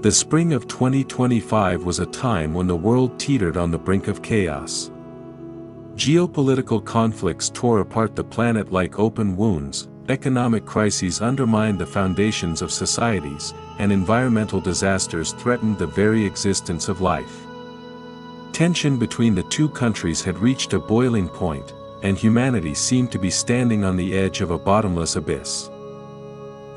The spring of 2025 was a time when the world teetered on the brink of chaos. Geopolitical conflicts tore apart the planet like open wounds, economic crises undermined the foundations of societies, and environmental disasters threatened the very existence of life. Tension between the two countries had reached a boiling point, and humanity seemed to be standing on the edge of a bottomless abyss.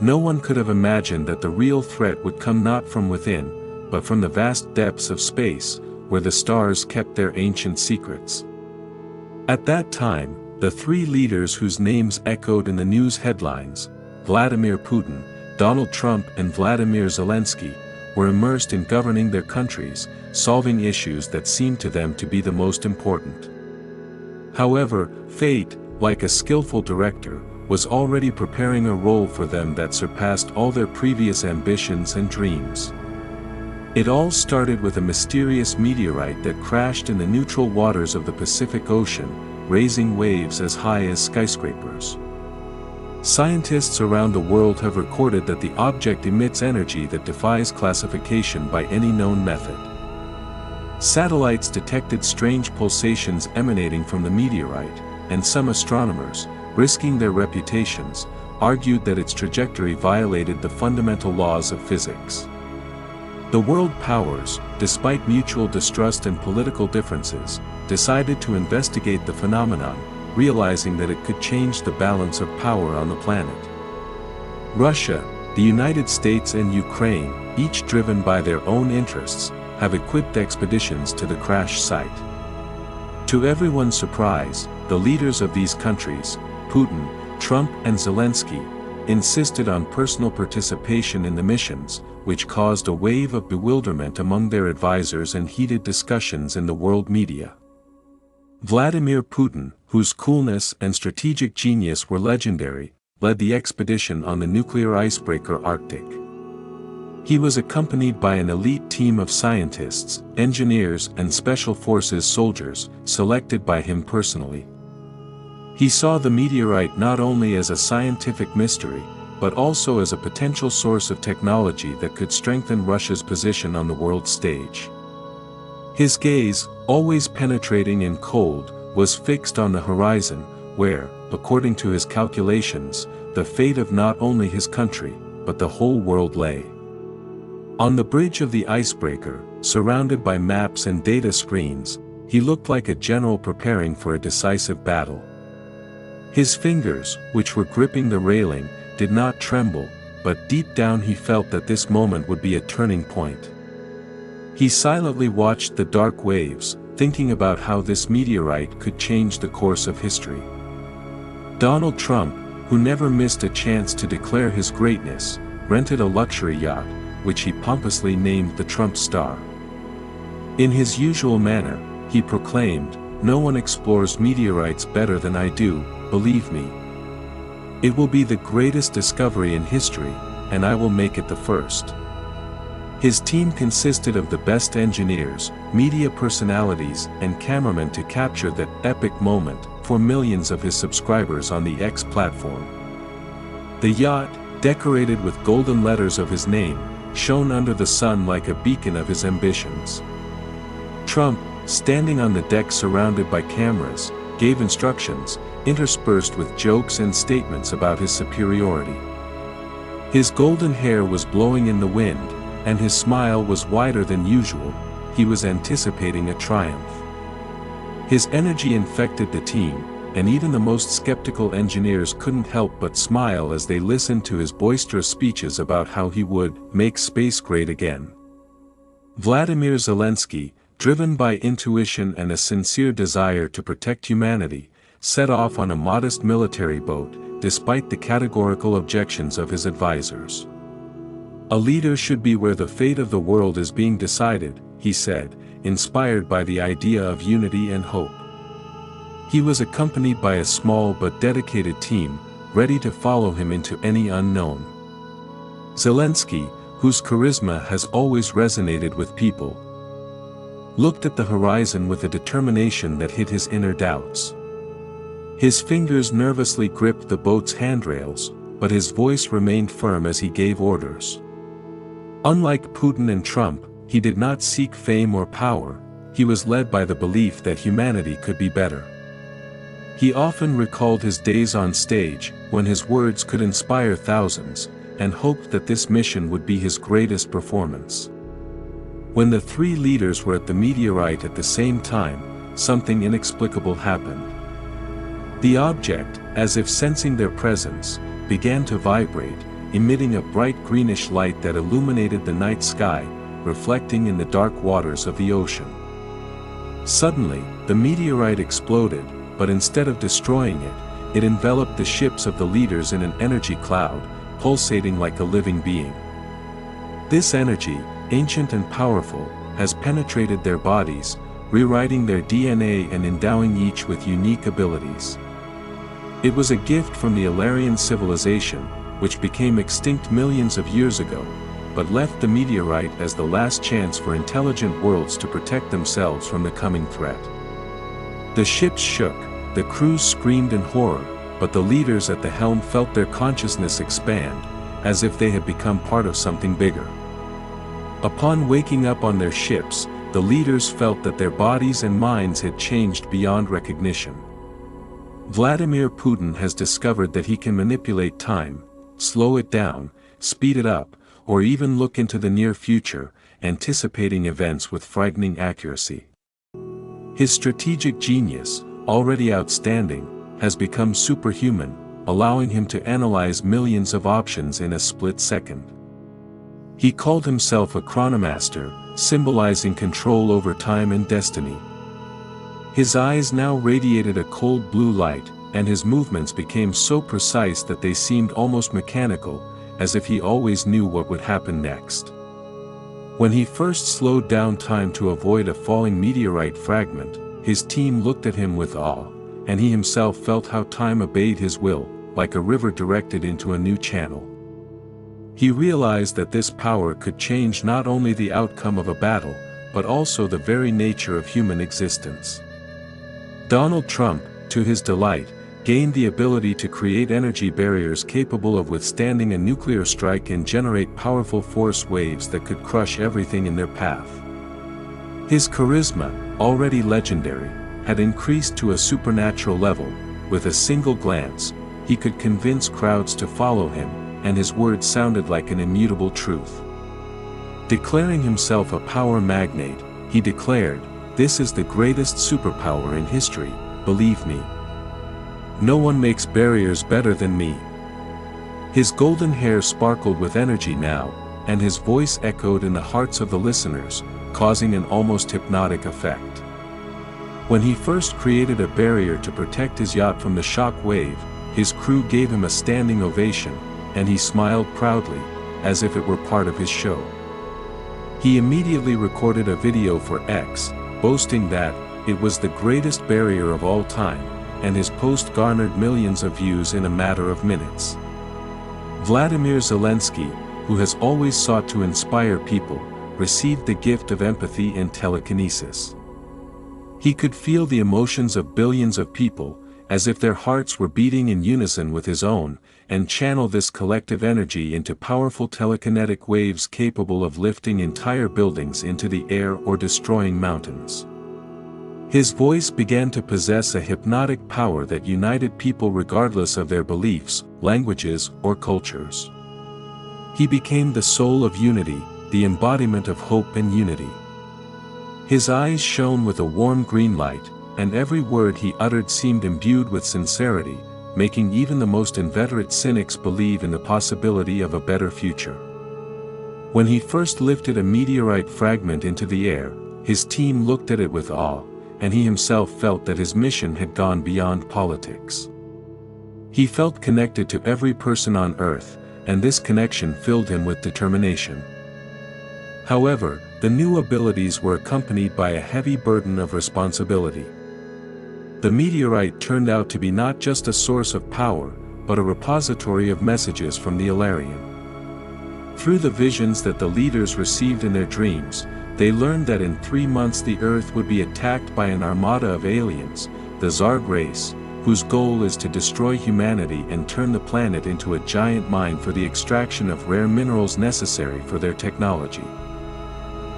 No one could have imagined that the real threat would come not from within, but from the vast depths of space, where the stars kept their ancient secrets. At that time, the three leaders whose names echoed in the news headlines, Vladimir Putin, Donald Trump and Vladimir Zelensky, were immersed in governing their countries, solving issues that seemed to them to be the most important. However, fate, like a skillful director, was already preparing a role for them that surpassed all their previous ambitions and dreams. It all started with a mysterious meteorite that crashed in the neutral waters of the Pacific Ocean, raising waves as high as skyscrapers. Scientists around the world have recorded that the object emits energy that defies classification by any known method. Satellites detected strange pulsations emanating from the meteorite, and some astronomers, risking their reputations, argued that its trajectory violated the fundamental laws of physics. The world powers, despite mutual distrust and political differences, decided to investigate the phenomenon, realizing that it could change the balance of power on the planet. Russia, the United States and Ukraine, each driven by their own interests, have equipped expeditions to the crash site. To everyone's surprise, the leaders of these countries, Putin, Trump and Zelensky, insisted on personal participation in the missions, which caused a wave of bewilderment among their advisors and heated discussions in the world media. Vladimir Putin, whose coolness and strategic genius were legendary, led the expedition on the nuclear icebreaker Arctic. He was accompanied by an elite team of scientists, engineers and special forces soldiers, selected by him personally. He saw the meteorite not only as a scientific mystery, but also as a potential source of technology that could strengthen Russia's position on the world stage. His gaze, always penetrating and cold, was fixed on the horizon, where, according to his calculations, the fate of not only his country, but the whole world lay. On the bridge of the icebreaker, surrounded by maps and data screens, he looked like a general preparing for a decisive battle. His fingers, which were gripping the railing, did not tremble, but deep down he felt that this moment would be a turning point. He silently watched the dark waves, thinking about how this meteorite could change the course of history. Donald Trump, who never missed a chance to declare his greatness, rented a luxury yacht, which he pompously named the Trump Star. In his usual manner, he proclaimed, "No one explores meteorites better than I do, believe me. It will be the greatest discovery in history, and I will make it the first." His team consisted of the best engineers, media personalities, and cameramen to capture that epic moment for millions of his subscribers on the X platform. The yacht, decorated with golden letters of his name, shone under the sun like a beacon of his ambitions. Trump, standing on the deck surrounded by cameras, gave instructions, interspersed with jokes and statements about his superiority. His golden hair was blowing in the wind, and his smile was wider than usual. He was anticipating a triumph. His energy infected the team, and even the most skeptical engineers couldn't help but smile as they listened to his boisterous speeches about how he would make space great again. Vladimir Zelensky, driven by intuition and a sincere desire to protect humanity, set off on a modest military boat, despite the categorical objections of his advisors. "A leader should be where the fate of the world is being decided," he said, inspired by the idea of unity and hope. He was accompanied by a small but dedicated team, ready to follow him into any unknown. Zelensky, whose charisma has always resonated with people, looked at the horizon with a determination that hid his inner doubts. His fingers nervously gripped the boat's handrails, but his voice remained firm as he gave orders. Unlike Putin and Trump, he did not seek fame or power, he was led by the belief that humanity could be better. He often recalled his days on stage, when his words could inspire thousands, and hoped that this mission would be his greatest performance. When the three leaders were at the meteorite at the same time, something inexplicable happened. The object, as if sensing their presence, began to vibrate, emitting a bright greenish light that illuminated the night sky, reflecting in the dark waters of the ocean. Suddenly, the meteorite exploded, but instead of destroying it, it enveloped the ships of the leaders in an energy cloud, pulsating like a living being. This energy, ancient and powerful, has penetrated their bodies, rewriting their DNA and endowing each with unique abilities. It was a gift from the Illyrian civilization, which became extinct millions of years ago, but left the meteorite as the last chance for intelligent worlds to protect themselves from the coming threat. The ships shook, the crews screamed in horror, but the leaders at the helm felt their consciousness expand, as if they had become part of something bigger. Upon waking up on their ships, the leaders felt that their bodies and minds had changed beyond recognition. Vladimir Putin has discovered that he can manipulate time, slow it down, speed it up, or even look into the near future, anticipating events with frightening accuracy. His strategic genius, already outstanding, has become superhuman, allowing him to analyze millions of options in a split second. He called himself a chronomaster, symbolizing control over time and destiny. His eyes now radiated a cold blue light, and his movements became so precise that they seemed almost mechanical, as if he always knew what would happen next. When he first slowed down time to avoid a falling meteorite fragment, his team looked at him with awe, and he himself felt how time obeyed his will, like a river directed into a new channel. He realized that this power could change not only the outcome of a battle, but also the very nature of human existence. Donald Trump, to his delight, gained the ability to create energy barriers capable of withstanding a nuclear strike and generate powerful force waves that could crush everything in their path. His charisma, already legendary, had increased to a supernatural level. With a single glance, he could convince crowds to follow him, and his words sounded like an immutable truth. Declaring himself a power magnate, he declared, "This is the greatest superpower in history, believe me. No one makes barriers better than me." His golden hair sparkled with energy now, and his voice echoed in the hearts of the listeners, causing an almost hypnotic effect. When he first created a barrier to protect his yacht from the shock wave, his crew gave him a standing ovation, and he smiled proudly, as if it were part of his show. He immediately recorded a video for X, boasting that it was the greatest barrier of all time, and his post garnered millions of views in a matter of minutes. Vladimir Zelensky, who has always sought to inspire people, received the gift of empathy and telekinesis. He could feel the emotions of billions of people, as if their hearts were beating in unison with his own, and channel this collective energy into powerful telekinetic waves capable of lifting entire buildings into the air or destroying mountains. His voice began to possess a hypnotic power that united people regardless of their beliefs, languages, or cultures. He became the soul of unity, the embodiment of hope and unity. His eyes shone with a warm green light, and every word he uttered seemed imbued with sincerity, making even the most inveterate cynics believe in the possibility of a better future. When he first lifted a meteorite fragment into the air, his team looked at it with awe, and he himself felt that his mission had gone beyond politics. He felt connected to every person on Earth, and this connection filled him with determination. However, the new abilities were accompanied by a heavy burden of responsibility. The meteorite turned out to be not just a source of power, but a repository of messages from the Illyrian. Through the visions that the leaders received in their dreams, they learned that in 3 months the Earth would be attacked by an armada of aliens, the Zarg race, whose goal is to destroy humanity and turn the planet into a giant mine for the extraction of rare minerals necessary for their technology.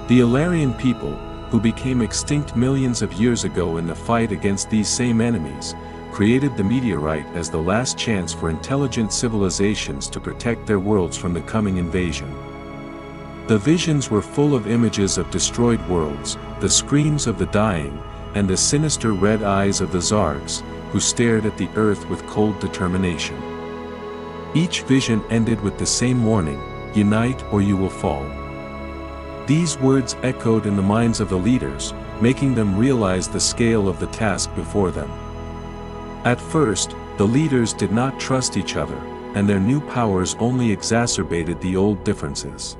The Illyrian people, who became extinct millions of years ago in the fight against these same enemies, created the meteorite as the last chance for intelligent civilizations to protect their worlds from the coming invasion. The visions were full of images of destroyed worlds, the screams of the dying, and the sinister red eyes of the Zargs, who stared at the earth with cold determination. Each vision ended with the same warning: unite or you will fall. These words echoed in the minds of the leaders, making them realize the scale of the task before them. At first, the leaders did not trust each other, and their new powers only exacerbated the old differences.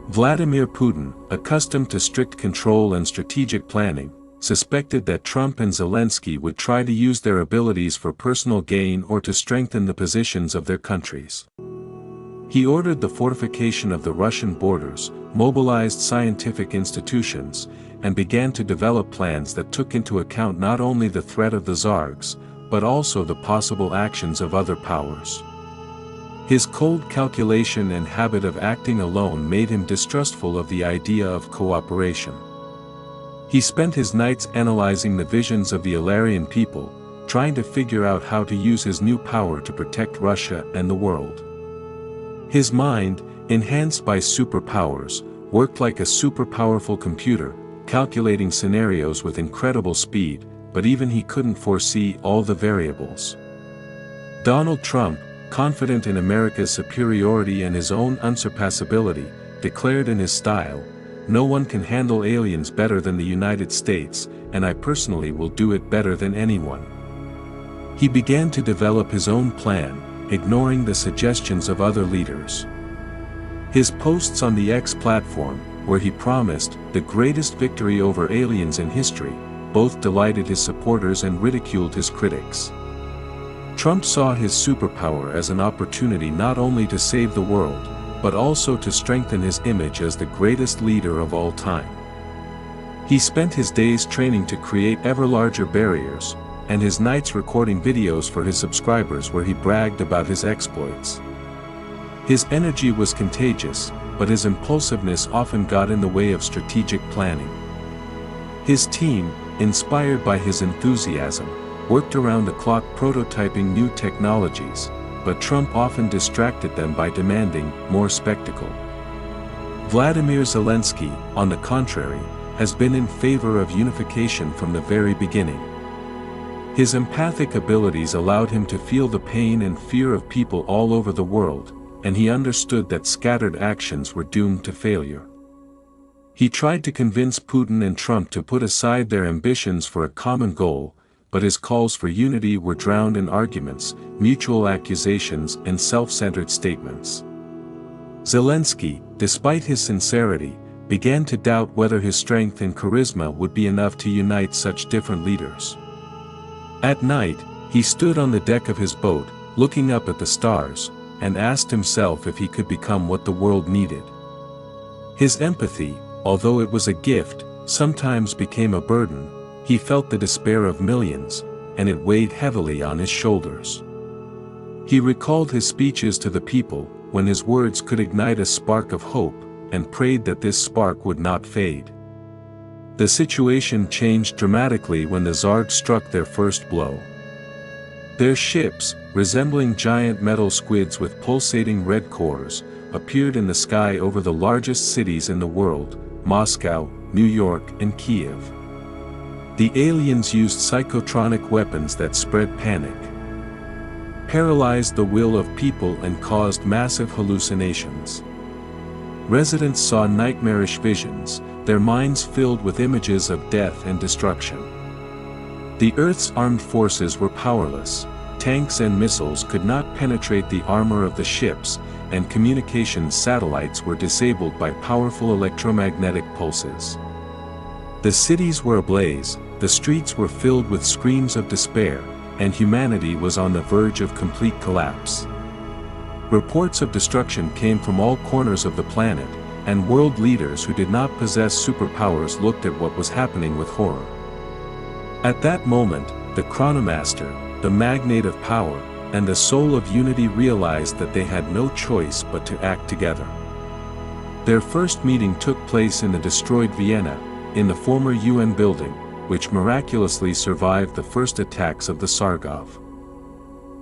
Vladimir Putin, accustomed to strict control and strategic planning, suspected that Trump and Zelensky would try to use their abilities for personal gain or to strengthen the positions of their countries. He ordered the fortification of the Russian borders, mobilized scientific institutions, and began to develop plans that took into account not only the threat of the Zargs, but also the possible actions of other powers. His cold calculation and habit of acting alone made him distrustful of the idea of cooperation. He spent his nights analyzing the visions of the Illyrian people, trying to figure out how to use his new power to protect Russia and the world. His mind, enhanced by superpowers, worked like a super-powerful computer, calculating scenarios with incredible speed, but even he couldn't foresee all the variables. Donald Trump, confident in America's superiority and his own unsurpassability, declared in his style, "No one can handle aliens better than the United States, and I personally will do it better than anyone." He began to develop his own plan, ignoring the suggestions of other leaders. His posts on the X platform, where he promised the greatest victory over aliens in history, both delighted his supporters and ridiculed his critics. Trump saw his superpower as an opportunity not only to save the world, but also to strengthen his image as the greatest leader of all time. He spent his days training to create ever larger barriers, and his nights recording videos for his subscribers where he bragged about his exploits. His energy was contagious, but his impulsiveness often got in the way of strategic planning. His team, inspired by his enthusiasm, worked around the clock prototyping new technologies, but Trump often distracted them by demanding more spectacle. Vladimir Zelensky, on the contrary, has been in favor of unification from the very beginning. His empathic abilities allowed him to feel the pain and fear of people all over the world, and he understood that scattered actions were doomed to failure. He tried to convince Putin and Trump to put aside their ambitions for a common goal, but his calls for unity were drowned in arguments, mutual accusations, and self-centered statements. Zelensky, despite his sincerity, began to doubt whether his strength and charisma would be enough to unite such different leaders. At night, he stood on the deck of his boat, looking up at the stars, and asked himself if he could become what the world needed. His empathy, although it was a gift, sometimes became a burden. He felt the despair of millions, and it weighed heavily on his shoulders. He recalled his speeches to the people, when his words could ignite a spark of hope, and prayed that this spark would not fade. The situation changed dramatically when the Zargs struck their first blow. Their ships, resembling giant metal squids with pulsating red cores, appeared in the sky over the largest cities in the world, Moscow, New York, and Kiev. The aliens used psychotronic weapons that spread panic, paralyzed the will of people, and caused massive hallucinations. Residents saw nightmarish visions, their minds filled with images of death and destruction. The Earth's armed forces were powerless, tanks and missiles could not penetrate the armor of the ships, and communications satellites were disabled by powerful electromagnetic pulses. The cities were ablaze, the streets were filled with screams of despair, and humanity was on the verge of complete collapse. Reports of destruction came from all corners of the planet, and world leaders who did not possess superpowers looked at what was happening with horror. At that moment, the Chronomaster, the magnate of power, and the soul of unity realized that they had no choice but to act together. Their first meeting took place in the destroyed Vienna, in the former UN building, which miraculously survived the first attacks of the Sargov.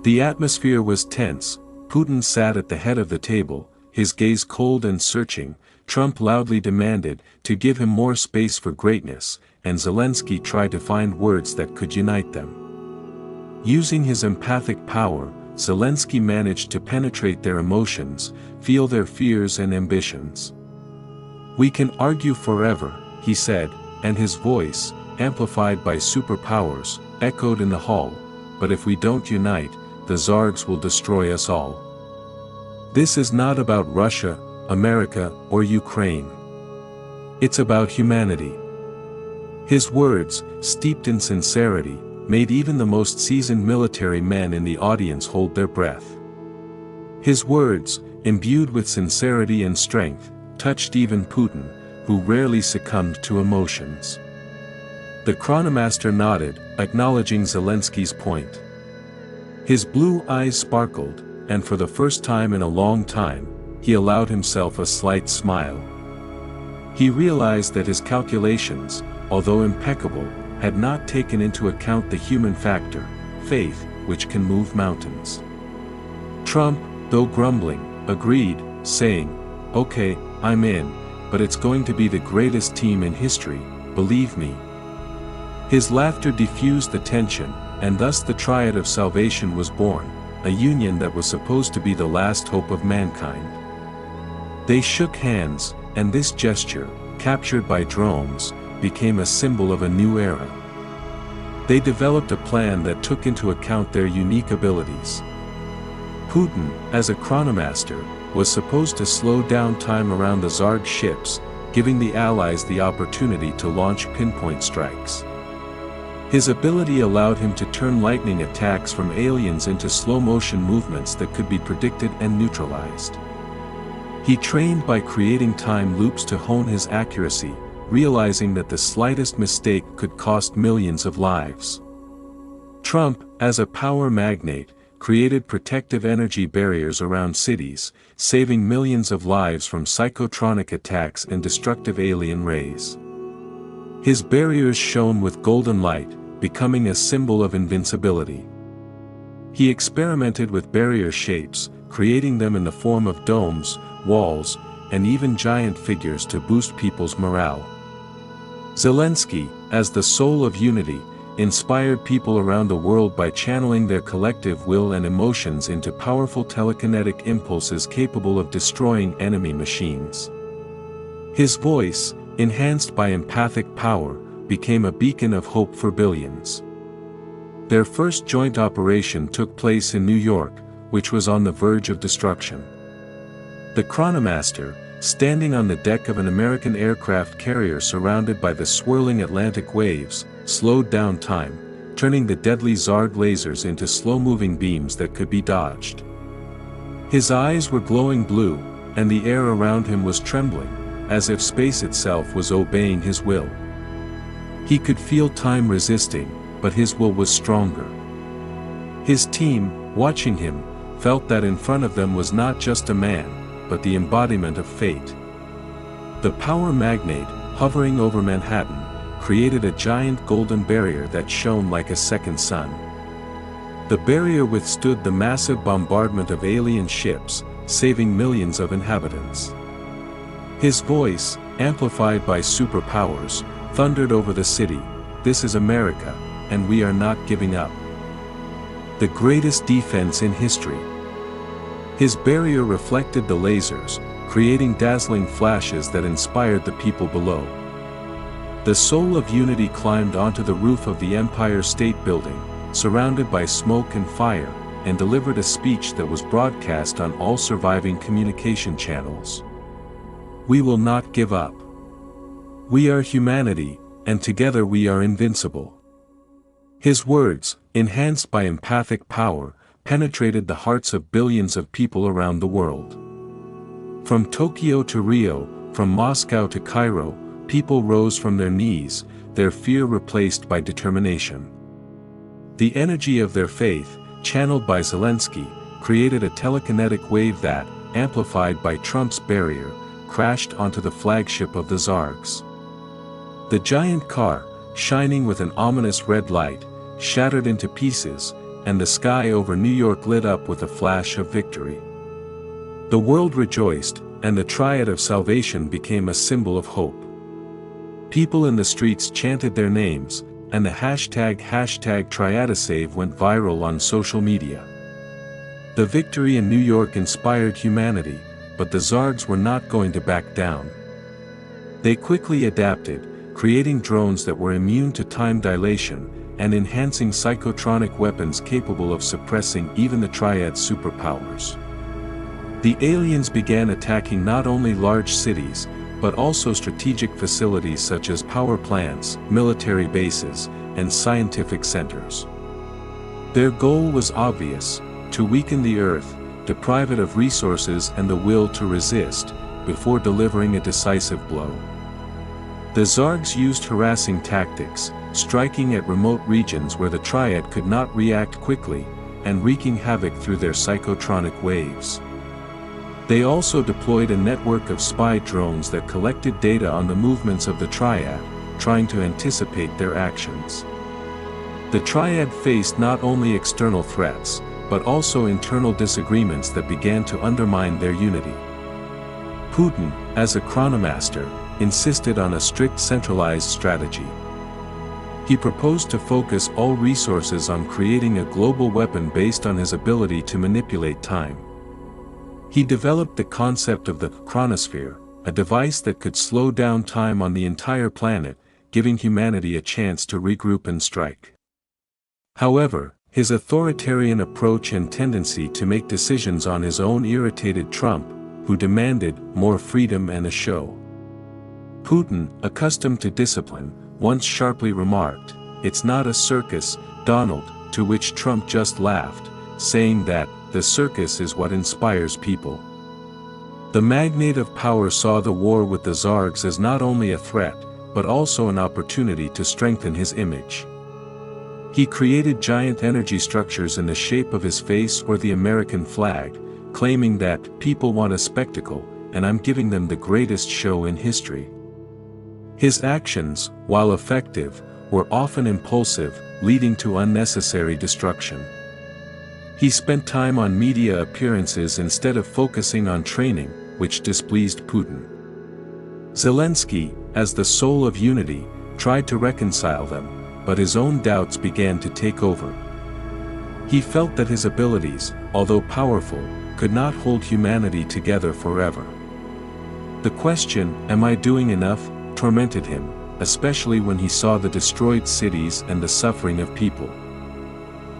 The atmosphere was tense. Putin sat at the head of the table, his gaze cold and searching. Trump loudly demanded to give him more space for greatness, and Zelensky tried to find words that could unite them. Using his empathic power, Zelensky managed to penetrate their emotions, feel their fears and ambitions. "We can argue forever," he said, and his voice, amplified by superpowers, echoed in the hall, "but if we don't unite, the Zargs will destroy us all. This is not about Russia, America, or Ukraine. It's about humanity." His words, steeped in sincerity, made even the most seasoned military men in the audience hold their breath. His words, imbued with sincerity and strength, touched even Putin, who rarely succumbed to emotions. The chronomaster nodded, acknowledging Zelensky's point. His blue eyes sparkled, and for the first time in a long time, he allowed himself a slight smile. He realized that his calculations, although impeccable, had not taken into account the human factor, faith, which can move mountains. Trump, though grumbling, agreed, saying, "Okay, I'm in, but it's going to be the greatest team in history, believe me." His laughter diffused the tension, and thus the Triad of Salvation was born, a union that was supposed to be the last hope of mankind. They shook hands, and this gesture, captured by drones, became a symbol of a new era. They developed a plan that took into account their unique abilities. Putin, as a chronomaster, was supposed to slow down time around the Zarg ships, giving the Allies the opportunity to launch pinpoint strikes. His ability allowed him to turn lightning attacks from aliens into slow-motion movements that could be predicted and neutralized. He trained by creating time loops to hone his accuracy, realizing that the slightest mistake could cost millions of lives. Trump, as a power magnate, created protective energy barriers around cities, saving millions of lives from psychotronic attacks and destructive alien rays. His barriers shone with golden light, becoming a symbol of invincibility. He experimented with barrier shapes, creating them in the form of domes, walls, and even giant figures to boost people's morale. Zelensky, as the soul of unity, inspired people around the world by channeling their collective will and emotions into powerful telekinetic impulses capable of destroying enemy machines. His voice, enhanced by empathic power, became a beacon of hope for billions. Their first joint operation took place in New York, which was on the verge of destruction. The chronomaster, standing on the deck of an American aircraft carrier surrounded by the swirling Atlantic waves, slowed down time, turning the deadly Zarg lasers into slow-moving beams that could be dodged. His eyes were glowing blue, and the air around him was trembling, as if space itself was obeying his will. He could feel time resisting, but his will was stronger. His team, watching him, felt that in front of them was not just a man, but the embodiment of fate. The power magnate, hovering over Manhattan, created a giant golden barrier that shone like a second sun. The barrier withstood the massive bombardment of alien ships, saving millions of inhabitants. His voice, amplified by superpowers, thundered over the city, "This is America, and we are not giving up." The greatest defense in history. His barrier reflected the lasers, creating dazzling flashes that inspired the people below. The soul of unity climbed onto the roof of the Empire State Building, surrounded by smoke and fire, and delivered a speech that was broadcast on all surviving communication channels. "We will not give up. We are humanity, and together we are invincible." His words, enhanced by empathic power, penetrated the hearts of billions of people around the world. From Tokyo to Rio, from Moscow to Cairo, people rose from their knees, their fear replaced by determination. The energy of their faith, channeled by Zelensky, created a telekinetic wave that, amplified by Trump's barrier, crashed onto the flagship of the Zargs. The giant car, shining with an ominous red light, shattered into pieces, and the sky over New York lit up with a flash of victory. The world rejoiced, and the Triad of Salvation became a symbol of hope. People in the streets chanted their names, and the hashtag #Triadasave went viral on social media. The victory in New York inspired humanity, but the Zargs were not going to back down. They quickly adapted, creating drones that were immune to time dilation, and enhancing psychotronic weapons capable of suppressing even the Triad's superpowers. The aliens began attacking not only large cities, but also strategic facilities such as power plants, military bases, and scientific centers. Their goal was obvious: to weaken the Earth, deprive it of resources and the will to resist, before delivering a decisive blow. The Zargs used harassing tactics, striking at remote regions where the Triad could not react quickly, and wreaking havoc through their psychotronic waves. They also deployed a network of spy drones that collected data on the movements of the Triad, trying to anticipate their actions. The Triad faced not only external threats, but also internal disagreements that began to undermine their unity. Putin, as a chronomaster, insisted on a strict centralized strategy. He proposed to focus all resources on creating a global weapon based on his ability to manipulate time. He developed the concept of the chronosphere, a device that could slow down time on the entire planet, giving humanity a chance to regroup and strike. However, his authoritarian approach and tendency to make decisions on his own irritated Trump, who demanded more freedom and a show. Putin, accustomed to discipline, once sharply remarked, "It's not a circus, Donald," to which Trump just laughed, saying that, "The circus is what inspires people." The magnate of power saw the war with the Zargs as not only a threat, but also an opportunity to strengthen his image. He created giant energy structures in the shape of his face or the American flag, claiming that, "People want a spectacle, and I'm giving them the greatest show in history." His actions, while effective, were often impulsive, leading to unnecessary destruction. He spent time on media appearances instead of focusing on training, which displeased Putin. Zelensky, as the soul of unity, tried to reconcile them, but his own doubts began to take over. He felt that his abilities, although powerful, could not hold humanity together forever. The question, "Am I doing enough?" tormented him, especially when he saw the destroyed cities and the suffering of people.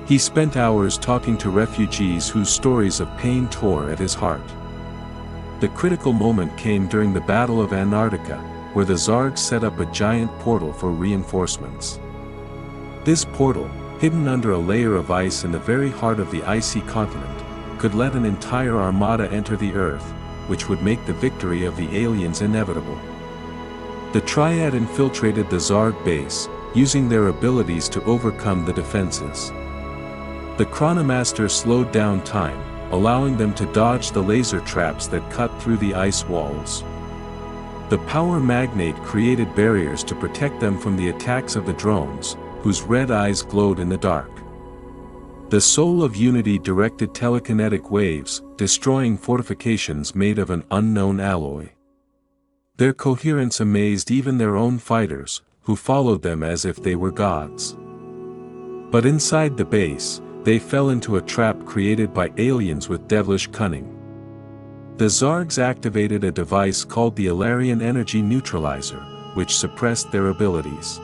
He spent hours talking to refugees whose stories of pain tore at his heart. The critical moment came during the Battle of Antarctica, where the Zargs set up a giant portal for reinforcements. This portal, hidden under a layer of ice in the very heart of the icy continent, could let an entire armada enter the Earth, which would make the victory of the aliens inevitable. The Triad infiltrated the Zarg base, using their abilities to overcome the defenses. The Chronomaster slowed down time, allowing them to dodge the laser traps that cut through the ice walls. The Power Magnate created barriers to protect them from the attacks of the drones, whose red eyes glowed in the dark. The Soul of Unity directed telekinetic waves, destroying fortifications made of an unknown alloy. Their coherence amazed even their own fighters, who followed them as if they were gods. But inside the base, they fell into a trap created by aliens with devilish cunning. The Zargs activated a device called the Ilarian Energy Neutralizer, which suppressed their abilities.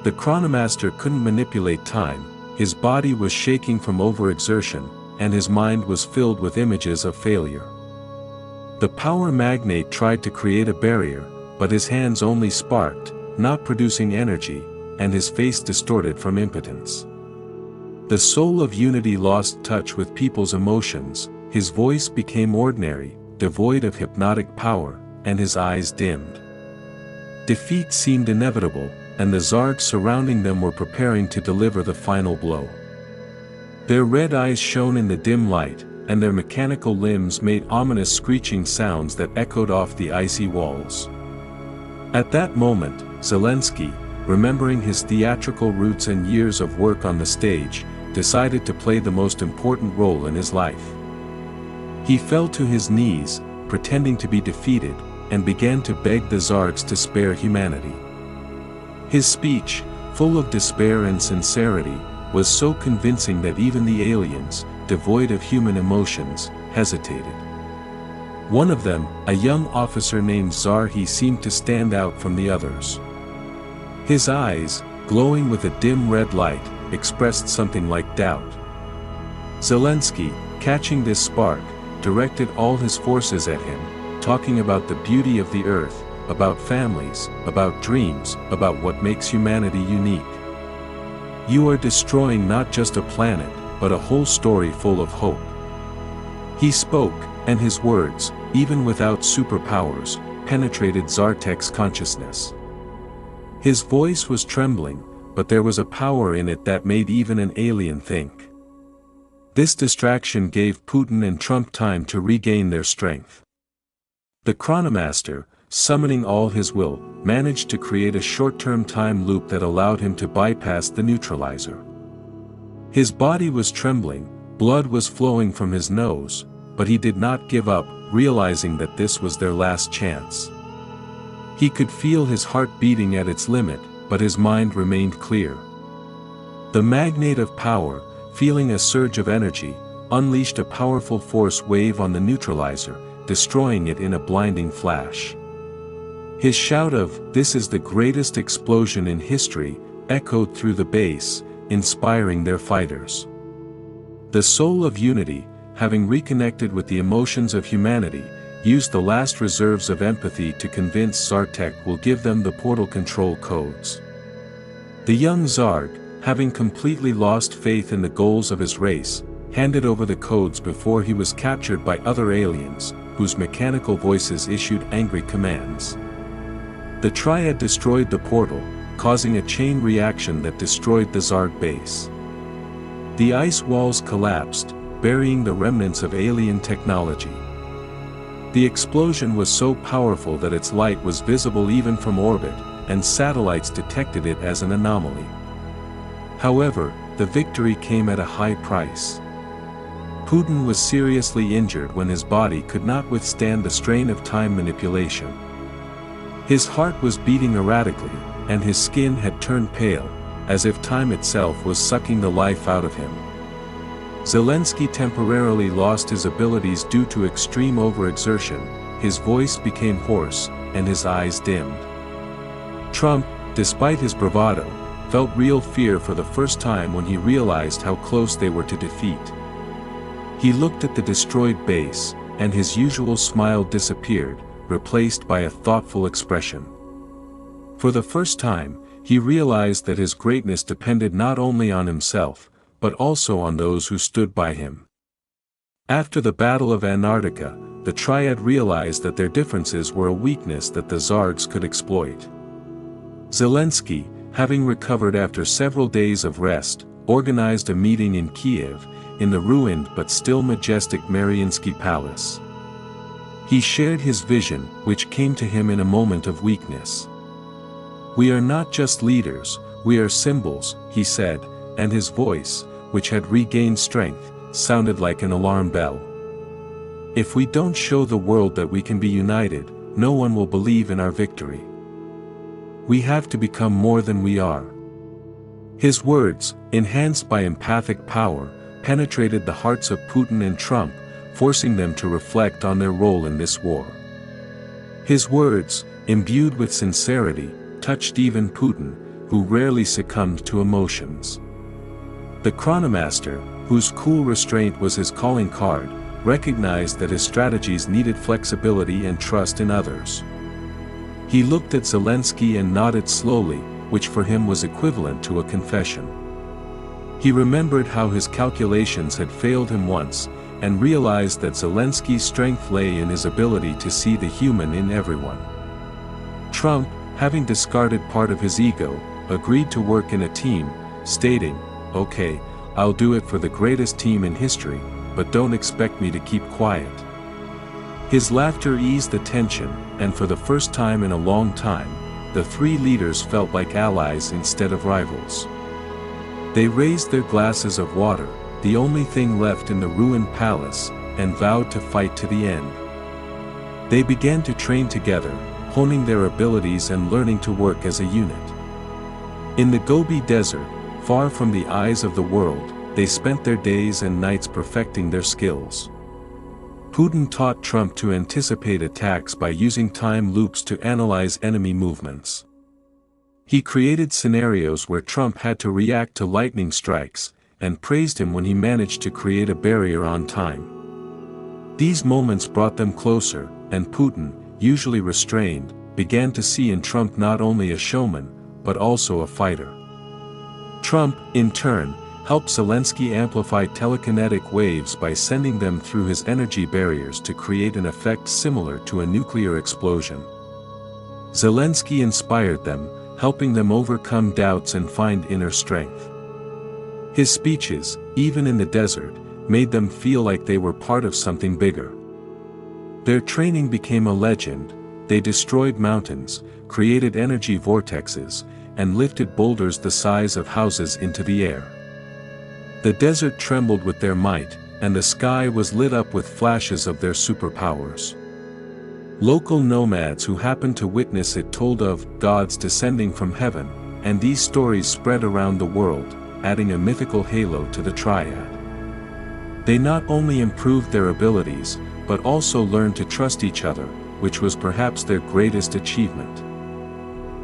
The Chronomaster couldn't manipulate time, his body was shaking from overexertion, and his mind was filled with images of failure. The Power Magnate tried to create a barrier, but his hands only sparked, not producing energy, and his face distorted from impotence. The Soul of Unity lost touch with people's emotions, his voice became ordinary, devoid of hypnotic power, and his eyes dimmed. Defeat seemed inevitable, and the Zargs surrounding them were preparing to deliver the final blow. Their red eyes shone in the dim light, and their mechanical limbs made ominous screeching sounds that echoed off the icy walls. At that moment, Zelensky, remembering his theatrical roots and years of work on the stage, decided to play the most important role in his life. He fell to his knees, pretending to be defeated, and began to beg the Zargs to spare humanity. His speech, full of despair and sincerity, was so convincing that even the aliens, devoid of human emotions, hesitated. One of them, a young officer named Zarhi, seemed to stand out from the others. His eyes, glowing with a dim red light, expressed something like doubt. Zelensky, catching this spark, directed all his forces at him, talking about the beauty of the earth, about families, about dreams, about what makes humanity unique. You are destroying not just a planet, but a whole story full of hope. He spoke, and his words, even without superpowers, penetrated Zartek's consciousness. His voice was trembling, but there was a power in it that made even an alien think. This distraction gave Putin and Trump time to regain their strength. The Chronomaster, summoning all his will, managed to create a short-term time loop that allowed him to bypass the neutralizer. His body was trembling, blood was flowing from his nose, but he did not give up, realizing that this was their last chance. He could feel his heart beating at its limit, but his mind remained clear. The magnate of power, feeling a surge of energy, unleashed a powerful force wave on the neutralizer, destroying it in a blinding flash. His shout of, "This is the greatest explosion in history," echoed through the base, inspiring their fighters. The soul of unity, having reconnected with the emotions of humanity, used the last reserves of empathy to convince Zartek will give them the portal control codes. The young Zarg, having completely lost faith in the goals of his race, handed over the codes before he was captured by other aliens, whose mechanical voices issued angry commands. The Triad destroyed the portal, causing a chain reaction that destroyed the Zarg base. The ice walls collapsed, burying the remnants of alien technology. The explosion was so powerful that its light was visible even from orbit, and satellites detected it as an anomaly. However, the victory came at a high price. Putin was seriously injured when his body could not withstand the strain of time manipulation. His heart was beating erratically, and his skin had turned pale, as if time itself was sucking the life out of him. Zelensky temporarily lost his abilities due to extreme overexertion, his voice became hoarse, and his eyes dimmed. Trump, despite his bravado, felt real fear for the first time when he realized how close they were to defeat. He looked at the destroyed base, and his usual smile disappeared, replaced by a thoughtful expression. For the first time, he realized that his greatness depended not only on himself, but also on those who stood by him. After the Battle of Antarctica, the Triad realized that their differences were a weakness that the Zargs could exploit. Zelensky, having recovered after several days of rest, organized a meeting in Kiev, in the ruined but still majestic Mariinsky Palace. He shared his vision, which came to him in a moment of weakness. "We are not just leaders, we are symbols," he said, and his voice, which had regained strength, sounded like an alarm bell. "If we don't show the world that we can be united, no one will believe in our victory. We have to become more than we are." His words, enhanced by empathic power, penetrated the hearts of Putin and Trump, forcing them to reflect on their role in this war. His words, imbued with sincerity, touched even Putin, who rarely succumbed to emotions. The Chronomaster, whose cool restraint was his calling card, recognized that his strategies needed flexibility and trust in others. He looked at Zelensky and nodded slowly, which for him was equivalent to a confession. He remembered how his calculations had failed him once, and realized that Zelensky's strength lay in his ability to see the human in everyone. Trump, having discarded part of his ego, agreed to work in a team, stating, "Okay, I'll do it for the greatest team in history, but don't expect me to keep quiet." His laughter eased the tension, and for the first time in a long time, the three leaders felt like allies instead of rivals. They raised their glasses of water, the only thing left in the ruined palace, and vowed to fight to the end. They began to train together, honing their abilities and learning to work as a unit. In the Gobi Desert, far from the eyes of the world, they spent their days and nights perfecting their skills. Putin taught Trump to anticipate attacks by using time loops to analyze enemy movements. He created scenarios where Trump had to react to lightning strikes, and praised him when he managed to create a barrier on time. These moments brought them closer, and Putin, usually restrained, began to see in Trump not only a showman, but also a fighter. Trump, in turn, helped Zelensky amplify telekinetic waves by sending them through his energy barriers to create an effect similar to a nuclear explosion. Zelensky inspired them, helping them overcome doubts and find inner strength. His speeches, even in the desert, made them feel like they were part of something bigger. Their training became a legend. They destroyed mountains, created energy vortexes, and lifted boulders the size of houses into the air. The desert trembled with their might, and the sky was lit up with flashes of their superpowers. Local nomads who happened to witness it told of gods descending from heaven, and these stories spread around the world, adding a mythical halo to the triad. They not only improved their abilities, but also learned to trust each other, which was perhaps their greatest achievement.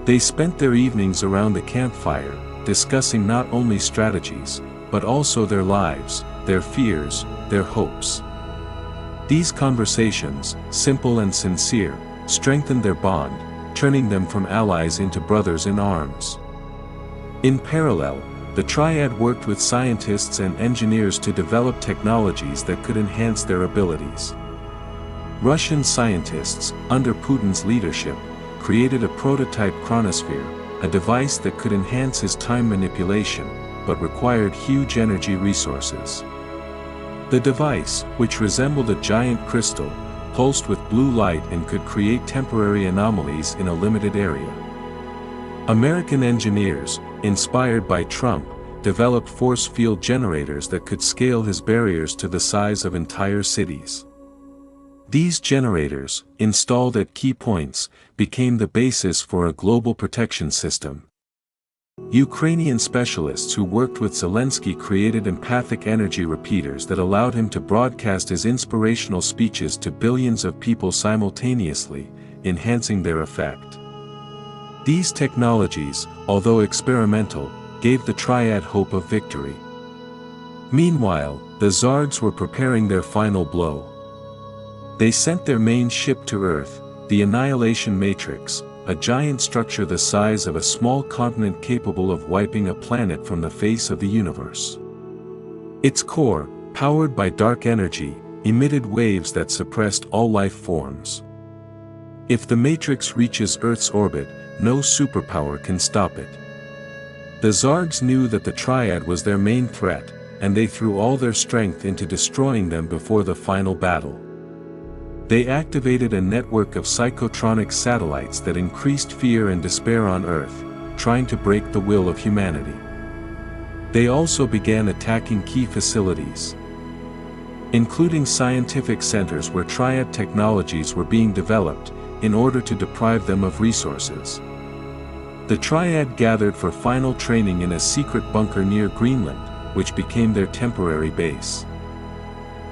They spent their evenings around the campfire, discussing not only strategies, but also their lives, their fears, their hopes. These conversations, simple and sincere, strengthened their bond, turning them from allies into brothers in arms. In parallel, the triad worked with scientists and engineers to develop technologies that could enhance their abilities. Russian scientists, under Putin's leadership, created a prototype chronosphere, a device that could enhance his time manipulation, but required huge energy resources. The device, which resembled a giant crystal, pulsed with blue light and could create temporary anomalies in a limited area. American engineers, inspired by Trump, developed force field generators that could scale his barriers to the size of entire cities. These generators, installed at key points, became the basis for a global protection system. Ukrainian specialists who worked with Zelensky created empathic energy repeaters that allowed him to broadcast his inspirational speeches to billions of people simultaneously, enhancing their effect. These technologies, although experimental, gave the triad hope of victory. Meanwhile, the Zargs were preparing their final blow. They sent their main ship to Earth, the Annihilation Matrix, a giant structure the size of a small continent capable of wiping a planet from the face of the universe. Its core, powered by dark energy, emitted waves that suppressed all life forms. If the Matrix reaches Earth's orbit, no superpower can stop it. The Zargs knew that the Triad was their main threat, and they threw all their strength into destroying them before the final battle. They activated a network of psychotronic satellites that increased fear and despair on Earth, trying to break the will of humanity. They also began attacking key facilities, including scientific centers where Triad technologies were being developed, in order to deprive them of resources. The Triad gathered for final training in a secret bunker near Greenland, which became their temporary base.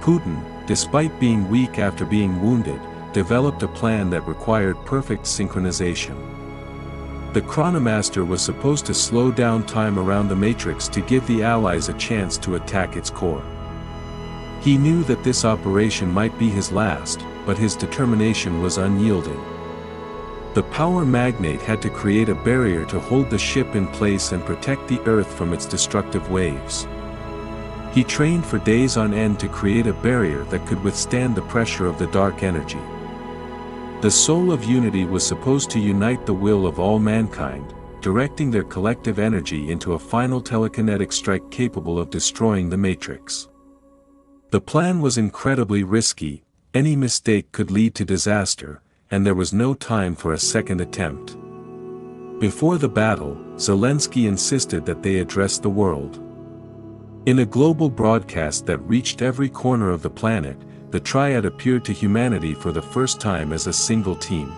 Putin, despite being weak after being wounded, developed a plan that required perfect synchronization. The Chronomaster was supposed to slow down time around the Matrix to give the Allies a chance to attack its core. He knew that this operation might be his last, but his determination was unyielding. The power magnate had to create a barrier to hold the ship in place and protect the Earth from its destructive waves. He trained for days on end to create a barrier that could withstand the pressure of the dark energy. The soul of unity was supposed to unite the will of all mankind, directing their collective energy into a final telekinetic strike capable of destroying the Matrix. The plan was incredibly risky, any mistake could lead to disaster, and there was no time for a second attempt. Before the battle, Zelensky insisted that they address the world. In a global broadcast that reached every corner of the planet, the Triad appeared to humanity for the first time as a single team.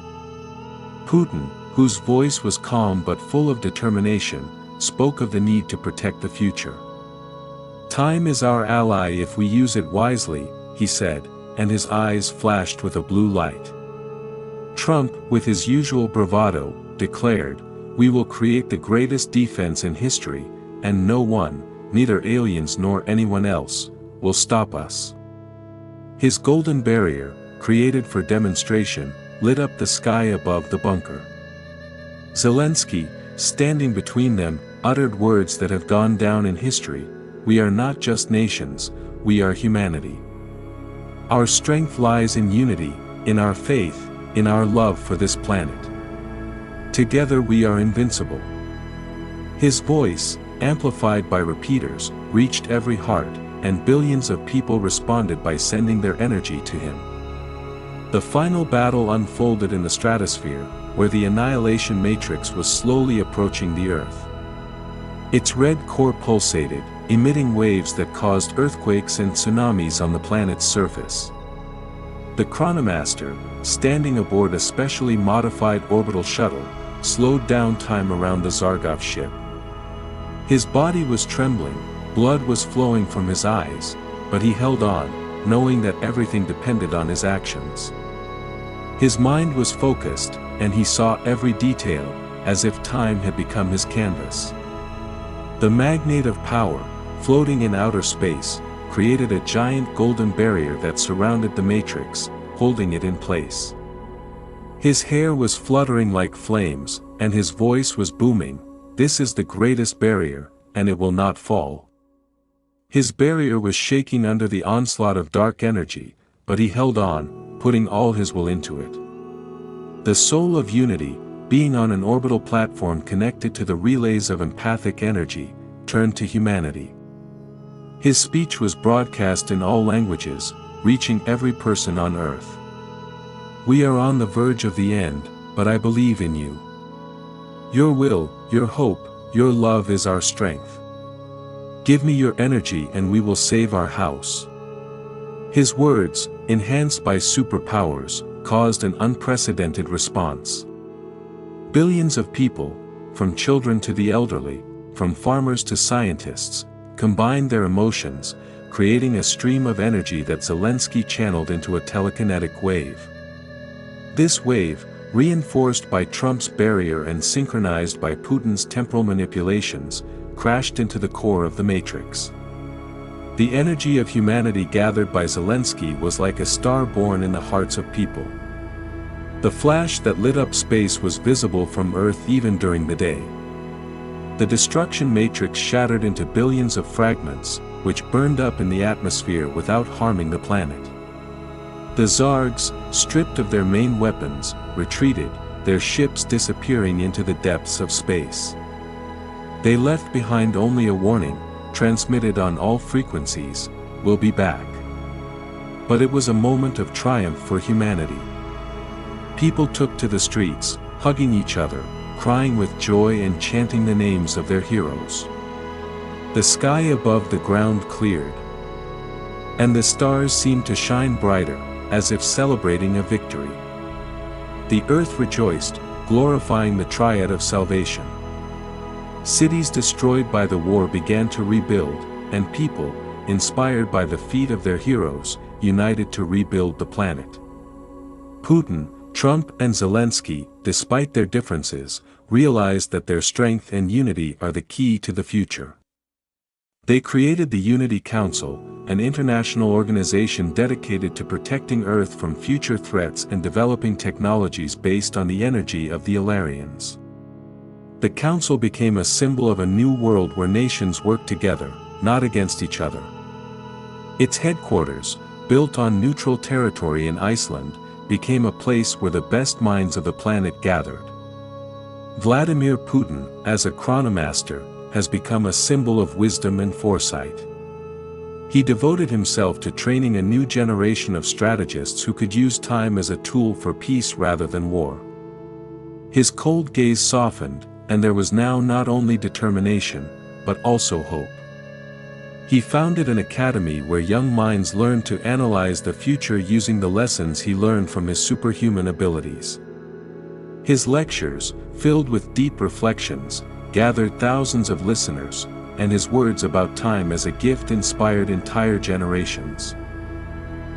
Putin, whose voice was calm but full of determination, spoke of the need to protect the future. "Time is our ally if we use it wisely," he said, and his eyes flashed with a blue light. Trump, with his usual bravado, declared, "We will create the greatest defense in history, and no one, neither aliens nor anyone else, will stop us." His golden barrier, created for demonstration, lit up the sky above the bunker. Zelensky, standing between them, uttered words that have gone down in history: "We are not just nations, we are humanity. Our strength lies in unity, in our faith, in our love for this planet. Together we are invincible." His voice, amplified by repeaters, reached every heart, and billions of people responded by sending their energy to him. The final battle unfolded in the stratosphere, where the annihilation matrix was slowly approaching the Earth. Its red core pulsated, emitting waves that caused earthquakes and tsunamis on the planet's surface. The Chronomaster, standing aboard a specially modified orbital shuttle, slowed down time around the Zargov ship. His body was trembling, blood was flowing from his eyes, but he held on, knowing that everything depended on his actions. His mind was focused, and he saw every detail, as if time had become his canvas. The magnet of power, floating in outer space, created a giant golden barrier that surrounded the Matrix, holding it in place. His hair was fluttering like flames, and his voice was booming, "This is the greatest barrier, and it will not fall." His barrier was shaking under the onslaught of dark energy, but he held on, putting all his will into it. The soul of unity, being on an orbital platform connected to the relays of empathic energy, turned to humanity. His speech was broadcast in all languages, reaching every person on Earth. "We are on the verge of the end, but I believe in you. Your will, your hope, your love is our strength. Give me your energy and we will save our house." His words, enhanced by superpowers, caused an unprecedented response. Billions of people, from children to the elderly, from farmers to scientists, combined their emotions, creating a stream of energy that Zelensky channeled into a telekinetic wave. This wave, reinforced by Trump's barrier and synchronized by Putin's temporal manipulations, crashed into the core of the Matrix. The energy of humanity gathered by Zelensky was like a star born in the hearts of people. The flash that lit up space was visible from Earth even during the day. The destruction matrix shattered into billions of fragments, which burned up in the atmosphere without harming the planet. The Zargs, stripped of their main weapons, retreated, their ships disappearing into the depths of space. They left behind only a warning, transmitted on all frequencies: "We'll be back." But it was a moment of triumph for humanity. People took to the streets, hugging each other, crying with joy and chanting the names of their heroes. The sky above the ground cleared, and the stars seemed to shine brighter, as if celebrating a victory. The earth rejoiced, glorifying the Triad of salvation. Cities destroyed by the war began to rebuild, and people, inspired by the feat of their heroes, united to rebuild the planet. Putin, Trump and Zelensky, despite their differences, realized that their strength and unity are the key to the future. They created the Unity Council, an international organization dedicated to protecting Earth from future threats and developing technologies based on the energy of the Ilarians. The Council became a symbol of a new world where nations work together, not against each other. Its headquarters, built on neutral territory in Iceland, became a place where the best minds of the planet gathered. Vladimir Putin, as a chronomaster, has become a symbol of wisdom and foresight. He devoted himself to training a new generation of strategists who could use time as a tool for peace rather than war. His cold gaze softened, and there was now not only determination, but also hope. He founded an academy where young minds learned to analyze the future using the lessons he learned from his superhuman abilities. His lectures, filled with deep reflections, gathered thousands of listeners, and his words about time as a gift inspired entire generations.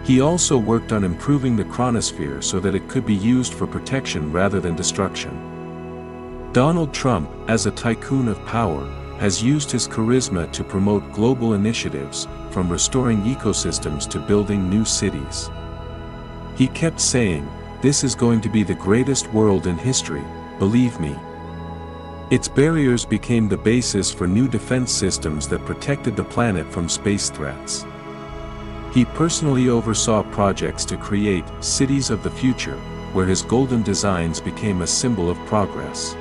He also worked on improving the chronosphere so that it could be used for protection rather than destruction. Donald Trump, as a tycoon of power, has used his charisma to promote global initiatives, from restoring ecosystems to building new cities. He kept saying, "This is going to be the greatest world in history, believe me." Its barriers became the basis for new defense systems that protected the planet from space threats. He personally oversaw projects to create cities of the future, where his golden designs became a symbol of progress.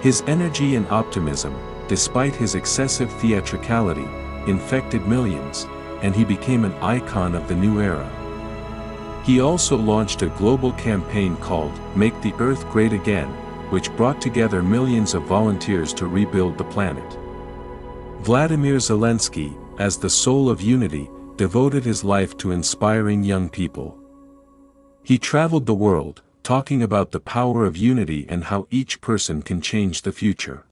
His energy and optimism, despite his excessive theatricality, infected millions, and he became an icon of the new era. He also launched a global campaign called "Make the Earth Great Again," which brought together millions of volunteers to rebuild the planet. Vladimir Zelensky, as the soul of unity, devoted his life to inspiring young people. He traveled the world, talking about the power of unity and how each person can change the future.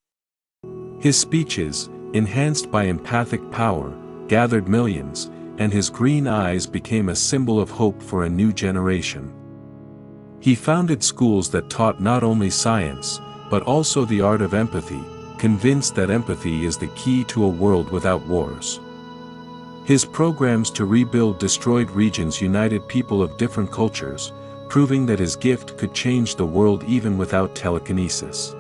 His speeches, enhanced by empathic power, gathered millions, and his green eyes became a symbol of hope for a new generation. He founded schools that taught not only science, but also the art of empathy, convinced that empathy is the key to a world without wars. His programs to rebuild destroyed regions united people of different cultures, proving that his gift could change the world even without telekinesis.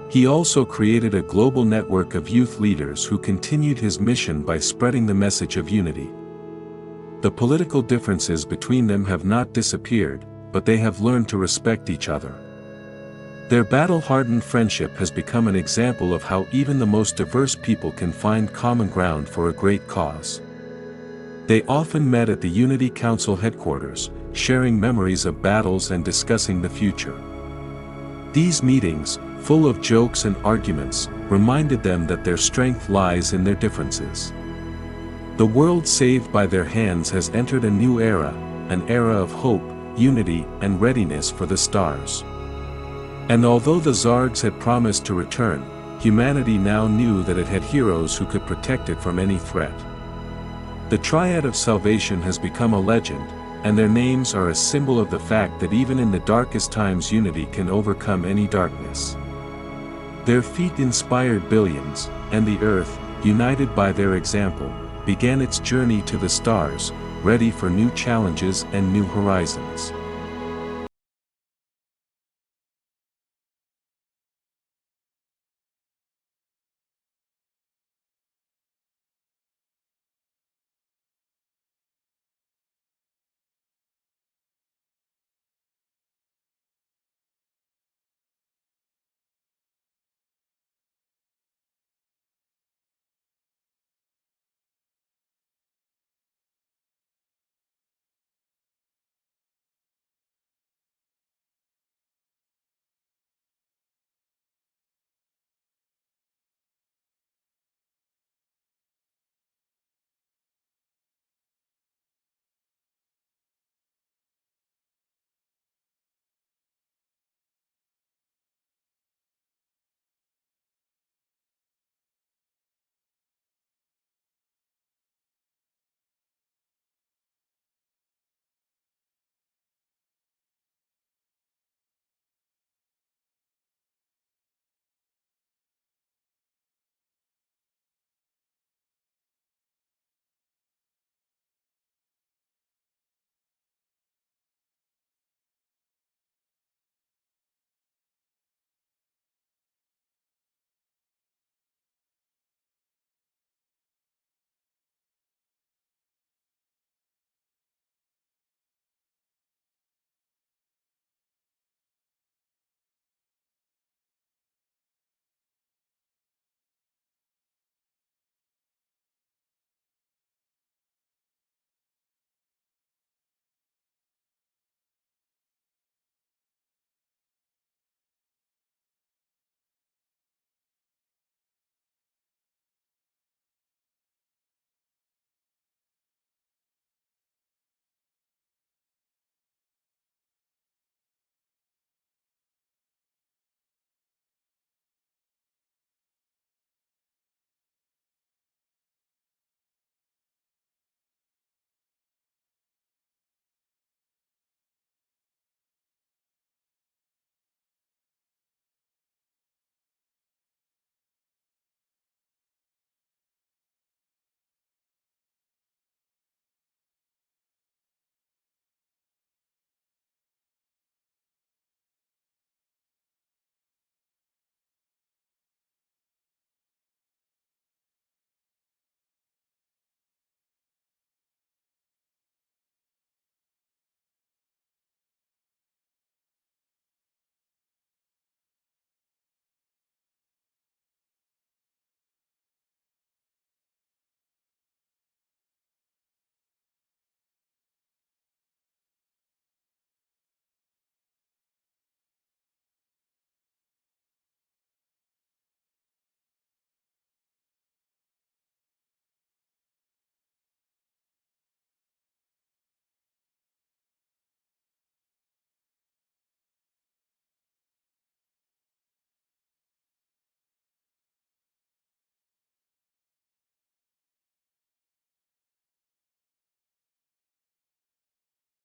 He also created a global network of youth leaders who continued his mission by spreading the message of unity. The political differences between them have not disappeared, but they have learned to respect each other. Their battle-hardened friendship has become an example of how even the most diverse people can find common ground for a great cause. They often met at the Unity Council headquarters, sharing memories of battles and discussing the future. These meetings, full of jokes and arguments, reminded them that their strength lies in their differences. The world saved by their hands has entered a new era, an era of hope, unity, and readiness for the stars. And although the Zargs had promised to return, humanity now knew that it had heroes who could protect it from any threat. The Triad of Salvation has become a legend, and their names are a symbol of the fact that even in the darkest times unity can overcome any darkness. Their feat inspired billions, and the Earth, united by their example, began its journey to the stars, ready for new challenges and new horizons.